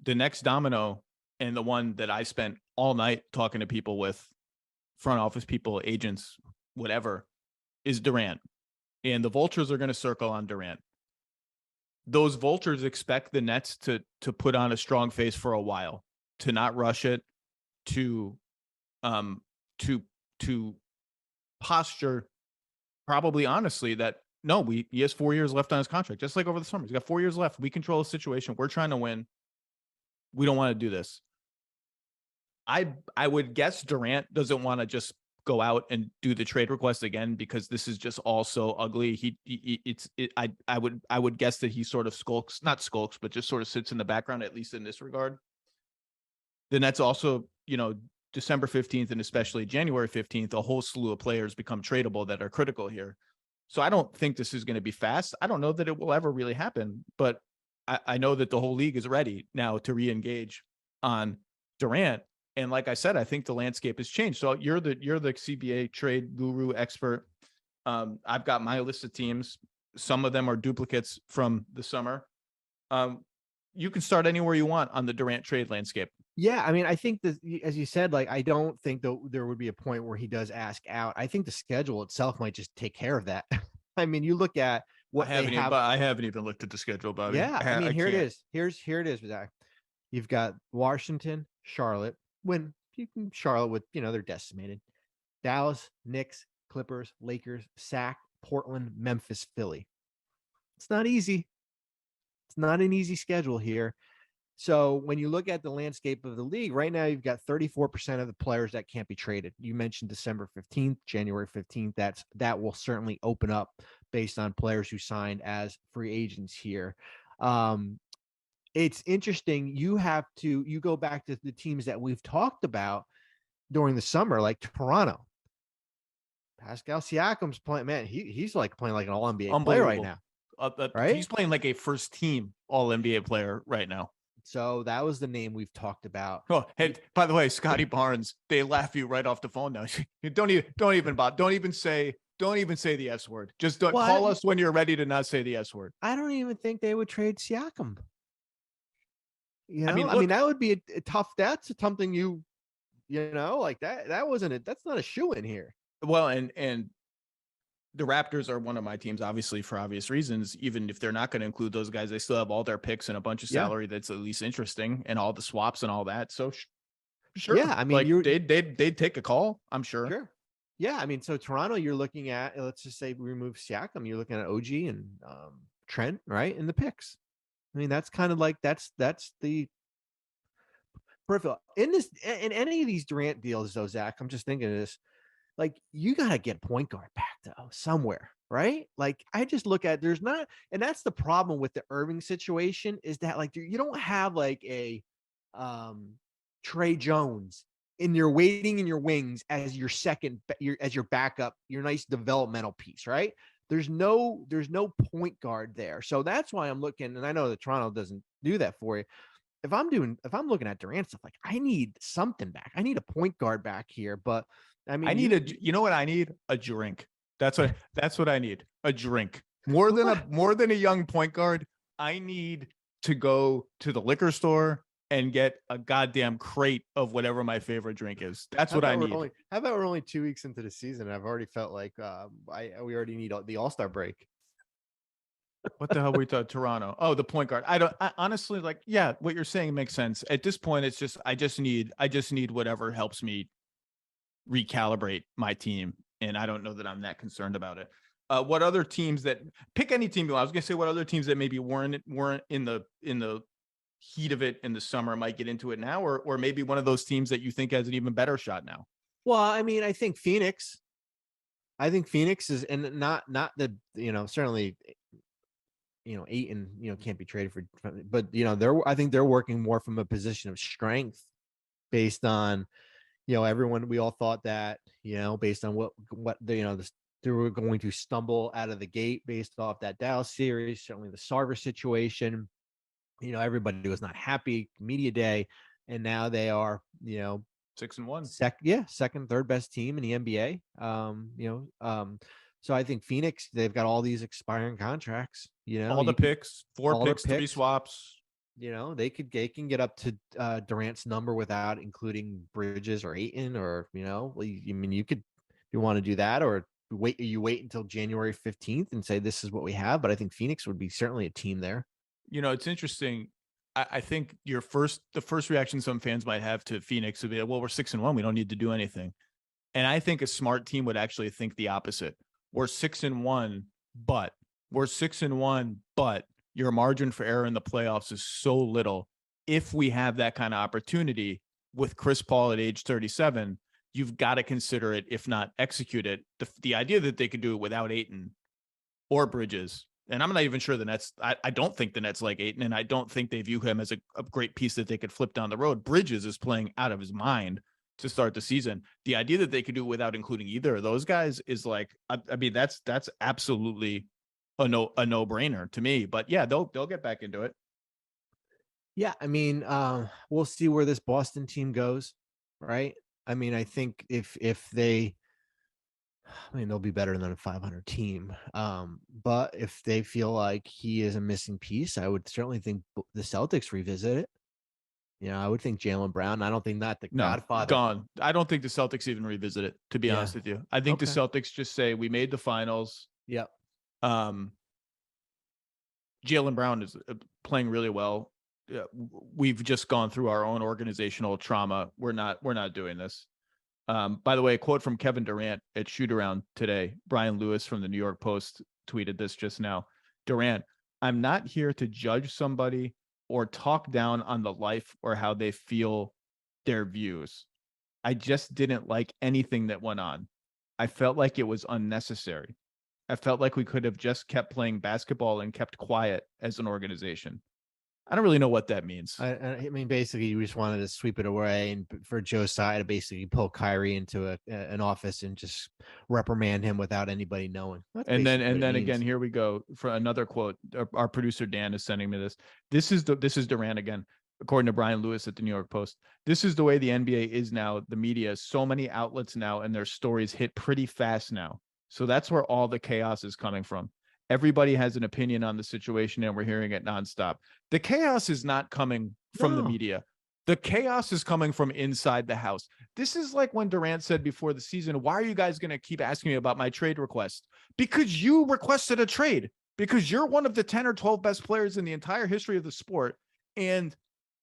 the next domino, and the one that I spent all night talking to people with, front office people, agents, whatever, is Durant. And the vultures are going to circle on Durant. Those vultures expect the Nets to put on a strong face for a while, to not rush it, to posture, probably honestly, that no, he has 4 years left on his contract, just like over the summer. He's got 4 years left. We control the situation. We're trying to win. We don't want to do this. I would guess Durant doesn't want to just go out and do the trade request again, because this is just all so ugly. I would guess that he sort of not skulks, but just sort of sits in the background, at least in this regard. The Nets also, December 15th and especially January 15th, a whole slew of players become tradable that are critical here. So I don't think this is going to be fast. I don't know that it will ever really happen, but I know that the whole league is ready now to re-engage on Durant. And like I said, I think the landscape has changed. So you're the CBA trade guru expert. I've got my list of teams. Some of them are duplicates from the summer. You can start anywhere you want on the Durant trade landscape. Yeah, I mean, I think that, as you said, like, I don't think that there would be a point where he does ask out. I think the schedule itself might just take care of that. I mean, you look at what I haven't even looked at the schedule, Bobby. Yeah, I mean, here it is. Here it is, Zach. You've got Washington, Charlotte. When you can Charlotte with, they're decimated. Dallas, Knicks, Clippers, Lakers, Sac, Portland, Memphis, Philly. It's not easy. It's not an easy schedule here. So when you look at the landscape of the league right now, you've got 34% of the players that can't be traded. You mentioned December 15th, January 15th. That will certainly open up based on players who signed as free agents here. It's interesting. You go back to the teams that we've talked about during the summer, like Toronto. Pascal Siakam's playing, man, he's like playing like an all NBA player right now. Right? He's playing like a first team all NBA player right now. So that was the name we've talked about. Oh, hey, by the way, Scotty Barnes, they laugh you right off the phone now. Don't even say the S word. Just call us when you're ready to not say the S word. I don't even think they would trade Siakam. I mean, that would be a tough. That's something like that. That wasn't it. That's not a shoe in here. Well, and the Raptors are one of my teams, obviously, for obvious reasons. Even if they're not going to include those guys, they still have all their picks and a bunch of salary that's at least interesting, and all the swaps and all that. So sure. Yeah. I mean, like they'd take a call, I'm sure. Sure. Yeah. I mean, so Toronto, you're looking at, let's just say we remove Siakam, you're looking at OG and Trent, right? In the picks. I mean, that's kind of like, that's the peripheral in any of these Durant deals though, Zach. I'm just thinking of this. Like, you got to get point guard back though somewhere, right? Like, I just look at, there's not, and that's the problem with the Irving situation, is that like you don't have like a Trey Jones waiting in your wings as your as your backup, your nice developmental piece, right? There's no point guard there. So that's why I'm looking, and I know that Toronto doesn't do that for you. If I'm looking at Durant stuff, like, I need something back. I need a point guard back here, but I mean, you know what I need? A drink. That's what I need. A drink. More than a young point guard. I need to go to the liquor store and get a goddamn crate of whatever my favorite drink is. That's what I need. How about we're only 2 weeks into the season? And I've already felt like we already need the All-Star break. What the hell were we talking? Toronto. Oh, the point guard. I honestly, like, yeah, what you're saying makes sense. At this point, it's just, I just need whatever helps me recalibrate my team. And I don't know that I'm that concerned about it. What other teams pick any team you want. I was going to say what other teams that maybe weren't in the heat of it in the summer might get into it now, or maybe one of those teams that you think has an even better shot now. Well, I mean, I think Phoenix is, and not the, certainly, Ayton, can't be traded for, but I think they're working more from a position of strength based on, everyone, we all thought that, based on what they were going to stumble out of the gate based off that Dallas series, certainly the Sarver situation, everybody was not happy media day, and now they are, 6-1, second, third best team in the NBA. So I think Phoenix, they've got all these expiring contracts, all the picks, 4 picks, 3 swaps. They can get up to Durant's number without including Bridges or Ayton, or you could, if you want to do that, or wait until January 15th and say this is what we have. But I think Phoenix would be certainly a team there. It's interesting. I think the first reaction some fans might have to Phoenix would be, well, we're 6-1, we don't need to do anything. And I think a smart team would actually think the opposite. We're 6-1, but your margin for error in the playoffs is so little. If we have that kind of opportunity with Chris Paul at age 37, you've got to consider it, if not execute it. The idea that they could do it without Ayton or Bridges, and I'm not even sure the Nets, I don't think the Nets like Ayton, and I don't think they view him as a great piece that they could flip down the road. Bridges is playing out of his mind to start the season. The idea that they could do it without including either of those guys is like, I mean, that's absolutely a no-brainer to me. But yeah, they'll get back into it. Yeah, I mean, we'll see where this Boston team goes, right? I mean, I think if they, they'll be better than a 500 team. But if they feel like he is a missing piece, I would certainly think the Celtics revisit it. I would think Jaylen Brown. I don't think that the Godfather. Gone. I don't think the Celtics even revisit it, to be honest with you. I think the Celtics just say, we made the finals. Yep. Jaylen Brown is playing really well. We've just gone through our own organizational trauma. We're not doing this. By the way, a quote from Kevin Durant at Shoot Around today. Brian Lewis from the New York Post tweeted this just now. Durant, I'm not here to judge somebody or talk down on the life or how they feel their views. I just didn't like anything that went on. I felt like it was unnecessary. I felt like we could have just kept playing basketball and kept quiet as an organization. I don't really know what that means. I mean, basically, you just wanted to sweep it away, and for Joe Tsai to basically pull Kyrie into an office and just reprimand him without anybody knowing. And then again, here we go for another quote. Our producer Dan is sending me this. This is Durant again, according to Brian Lewis at the New York Post. This is the way the NBA is now. The media, so many outlets now, and their stories hit pretty fast now. So that's where all the chaos is coming from. Everybody has an opinion on the situation, and we're hearing it nonstop. The chaos is not coming from the media. The chaos is coming from inside the house. This is like when Durant said before the season, why are you guys going to keep asking me about my trade request? Because you requested a trade, because you're one of the 10 or 12 best players in the entire history of the sport. And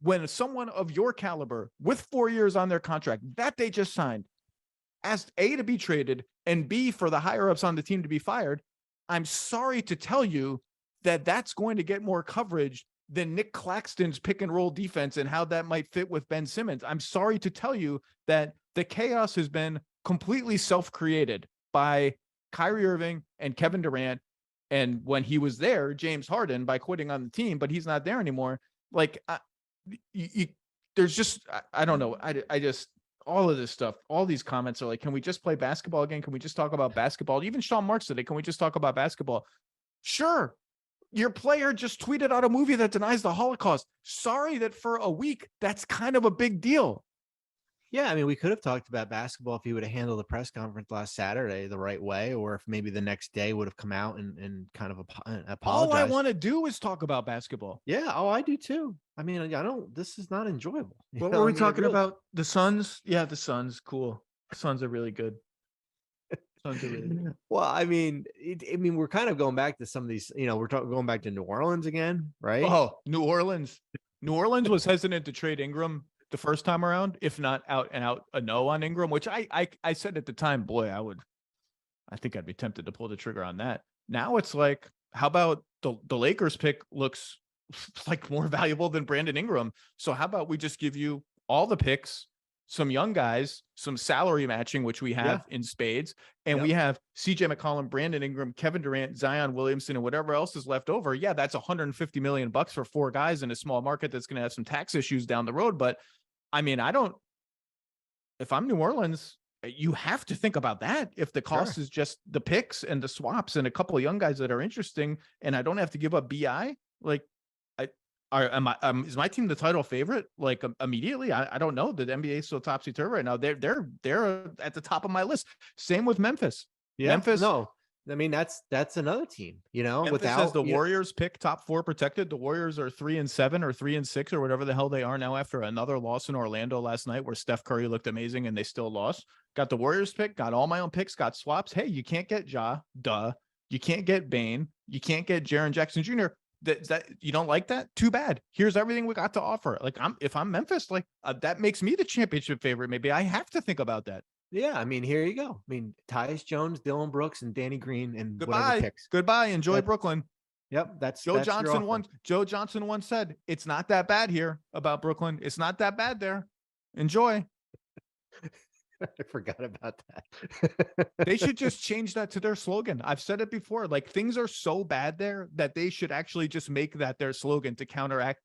when someone of your caliber with 4 years on their contract that they just signed asked A, to be traded, and B, for the higher ups on the team to be fired, I'm sorry to tell you that that's going to get more coverage than Nick Claxton's pick and roll defense and how that might fit with Ben Simmons. I'm sorry to tell you that the chaos has been completely self-created by Kyrie Irving and Kevin Durant. And when he was there, James Harden, by quitting on the team, but he's not there anymore. Like, there's just, I don't know. I just, all of this stuff, all these comments are like, can we just play basketball again? Can we just talk about basketball? Even Sean Marks today, can we just talk about basketball? Sure. Your player just tweeted out a movie that denies the Holocaust. Sorry that for a week, that's kind of a big deal. Yeah, I mean, we could have talked about basketball if he would have handled the press conference last Saturday the right way, or if maybe the next day would have come out and kind of apologized. All I want to do is talk about basketball. Yeah, I do too. I mean, this is not enjoyable. What were we talking about? The Suns? Yeah, the Suns. Cool. The Suns are really good. Suns are really good. Well, I mean, we're kind of going back to some of these, we're going back to New Orleans again, right? Oh, New Orleans. New Orleans was hesitant to trade Ingram the first time around, if not out and out a no on Ingram, which I said at the time, boy, I think I'd be tempted to pull the trigger on that. Now it's like, how about the Lakers pick looks like more valuable than Brandon Ingram. So how about we just give you all the picks, some young guys, some salary matching, which we have in spades. And we have CJ McCollum, Brandon Ingram, Kevin Durant, Zion Williamson, and whatever else is left over. Yeah, that's $150 million for 4 guys in a small market that's going to have some tax issues down the road. But I mean, if I'm New Orleans, you have to think about that. If the cost is just the picks and the swaps and a couple of young guys that are interesting, and I don't have to give up BI, like, is my team the title favorite? Like, immediately? I don't know. The NBA is so topsy-turvy right now. They're at the top of my list. Same with Memphis. Yeah. Memphis. No, I mean, that's another team, Memphis has the Warriors pick top 4 protected. The Warriors are 3-7 or 3-6 or whatever the hell they are now after another loss in Orlando last night where Steph Curry looked amazing and they still lost. Got the Warriors pick, got all my own picks, got swaps. Hey, you can't get Ja, duh. You can't get Bane. You can't get Jaren Jackson Jr. That you don't like that? Too bad. Here's everything we got to offer. Like if I'm Memphis, like that makes me the championship favorite. Maybe I have to think about that. Yeah, I mean, here you go. I mean, Tyus Jones, Dylan Brooks, and Danny Green, and whatever Goodbye. picks. Goodbye. Enjoy Brooklyn. Yep, that's Joe your Johnson offer. Joe Johnson once said, "It's not that bad here about Brooklyn. It's not that bad there. Enjoy." I forgot about that. They should just change that to their slogan. I've said it before. Like things are so bad there that they should actually just make that their slogan to counteract